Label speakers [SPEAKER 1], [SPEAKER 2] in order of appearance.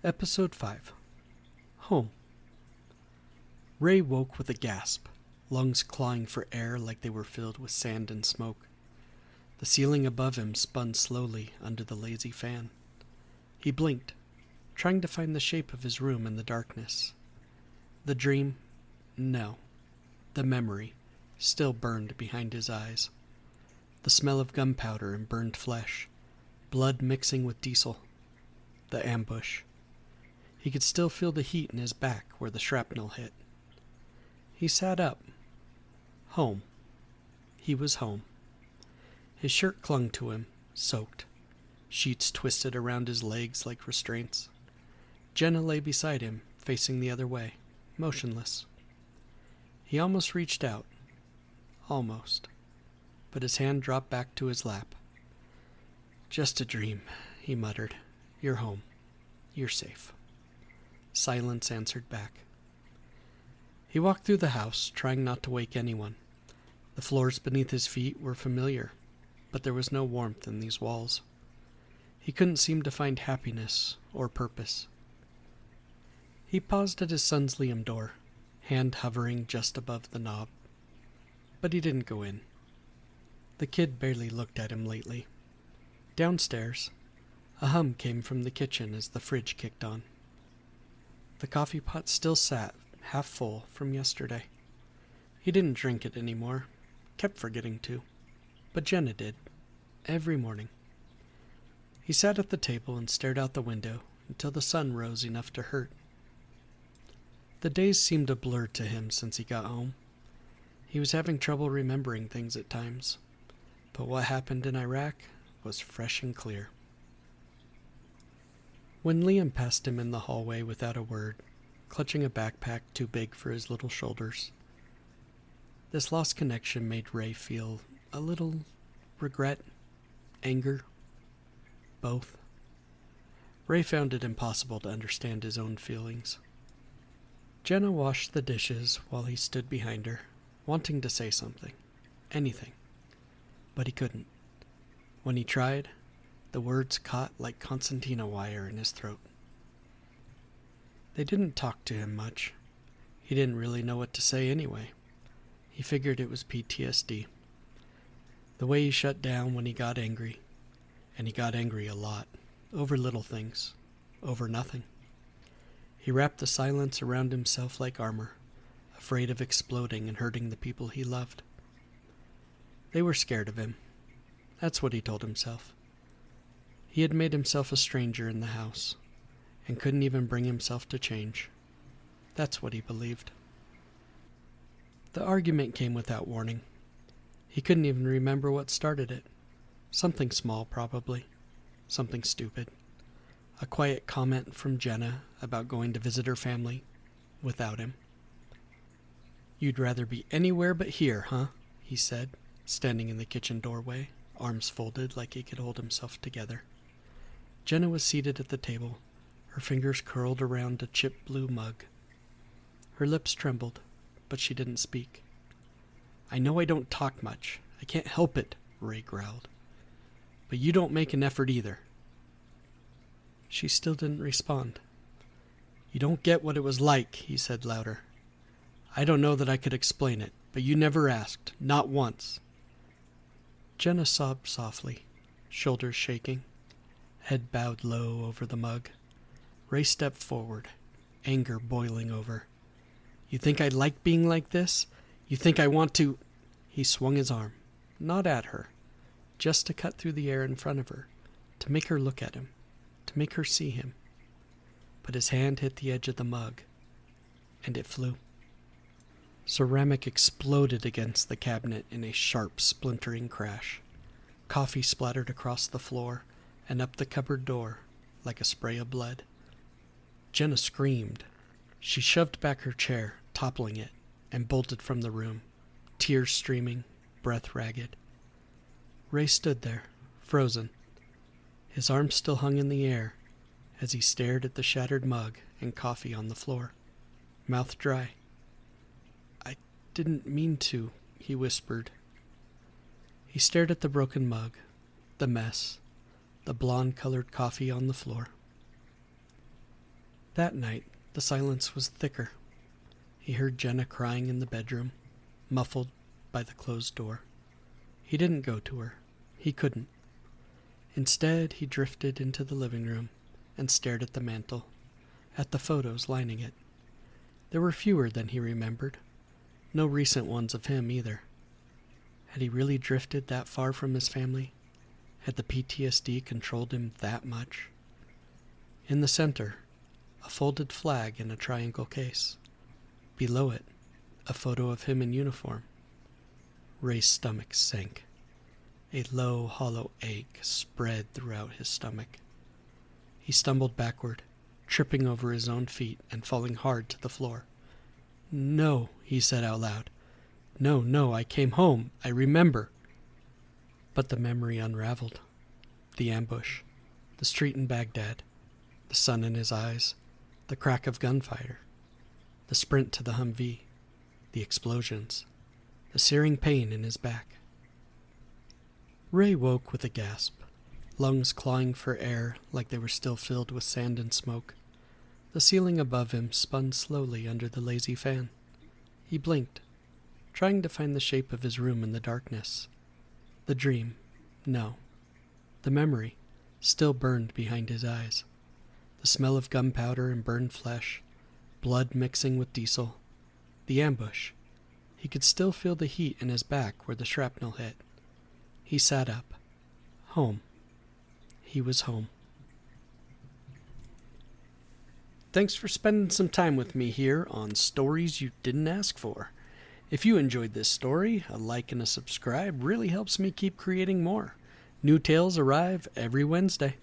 [SPEAKER 1] Episode 5 Home. Ray woke with a gasp, lungs clawing for air like they were filled with sand and smoke. The ceiling above him spun slowly under the lazy fan. He blinked, trying to find the shape of his room in the darkness. The dream? No. The memory still burned behind his eyes. The smell of gunpowder and burned flesh, blood mixing with diesel. The ambush. He could still feel the heat in his back where the shrapnel hit. He sat up. Home. He was home. His shirt clung to him, soaked. Sheets twisted around his legs like restraints. Jenna lay beside him, facing the other way, motionless. He almost reached out. Almost. But his hand dropped back to his lap. "Just a dream," he muttered. "You're home. You're safe." Silence answered back. He walked through the house, trying not to wake anyone. The floors beneath his feet were familiar, but there was no warmth in these walls. He couldn't seem to find happiness or purpose. He paused at his son's Liam door, hand hovering just above the knob. But he didn't go in. The kid barely looked at him lately. Downstairs, a hum came from the kitchen as the fridge kicked on. The coffee pot still sat, half full, from yesterday. He didn't drink it anymore, kept forgetting to. But Jenna did, every morning. He sat at the table and stared out the window until the sun rose enough to hurt. The days seemed a blur to him since he got home. He was having trouble remembering things at times, but what happened in Iraq was fresh and clear. When Liam passed him in the hallway without a word, clutching a backpack too big for his little shoulders, this lost connection made Ray feel a little regret, anger, both. Ray found it impossible to understand his own feelings. Jenna washed the dishes while he stood behind her, wanting to say something, anything, but he couldn't. When he tried, the words caught like concertina wire in his throat. They didn't talk to him much. He didn't really know what to say anyway. He figured it was PTSD. The way he shut down when he got angry. And he got angry a lot. Over little things. Over nothing. He wrapped the silence around himself like armor, afraid of exploding and hurting the people he loved. They were scared of him. That's what he told himself. He had made himself a stranger in the house, and couldn't even bring himself to change. That's what he believed. The argument came without warning. He couldn't even remember what started it. Something small, probably. Something stupid. A quiet comment from Jenna about going to visit her family without him. "You'd rather be anywhere but here, huh?" he said, standing in the kitchen doorway, arms folded like he could hold himself together. Jenna was seated at the table, her fingers curled around a chip blue mug. Her lips trembled, but she didn't speak. "I know I don't talk much. I can't help it," Ray growled. "But you don't make an effort either." She still didn't respond. "You don't get what it was like," he said louder. "I don't know that I could explain it, but you never asked, not once." Jenna sobbed softly, shoulders shaking, head bowed low over the mug. Ray stepped forward, anger boiling over. "You think I like being like this? You think I want to—" He swung his arm, not at her, just to cut through the air in front of her, to make her look at him, to make her see him. But his hand hit the edge of the mug, and it flew. Ceramic exploded against the cabinet in a sharp, splintering crash. Coffee splattered across the floor and up the cupboard door like a spray of blood. Jenna screamed. She shoved back her chair, toppling it, and bolted from the room, tears streaming, breath ragged. Ray stood there, frozen. His arms still hung in the air as he stared at the shattered mug and coffee on the floor, mouth dry. "I didn't mean to," he whispered. He stared at the broken mug, the mess, the blonde-colored coffee on the floor. That night, the silence was thicker. He heard Jenna crying in the bedroom, muffled by the closed door. He didn't go to her. He couldn't. Instead, he drifted into the living room and stared at the mantel, at the photos lining it. There were fewer than he remembered. No recent ones of him either. Had he really drifted that far from his family? Had the PTSD controlled him that much? In the center, a folded flag in a triangle case. Below it, a photo of him in uniform. Ray's stomach sank. A low, hollow ache spread throughout his stomach. He stumbled backward, tripping over his own feet and falling hard to the floor. "No," he said out loud. No, I came home. I remember." But the memory unraveled. The ambush, the street in Baghdad, the sun in his eyes, the crack of gunfire, the sprint to the Humvee, the explosions, the searing pain in his back. Ray woke with a gasp, lungs clawing for air like they were still filled with sand and smoke. The ceiling above him spun slowly under the lazy fan. He blinked, trying to find the shape of his room in the darkness. The dream, no. The memory, still burned behind his eyes. The smell of gunpowder and burned flesh, blood mixing with diesel. The ambush. He could still feel the heat in his back where the shrapnel hit. He sat up. Home. He was home. Thanks for spending some time with me here on Stories You Didn't Ask For. If you enjoyed this story, a like and a subscribe really helps me keep creating more. New tales arrive every Wednesday.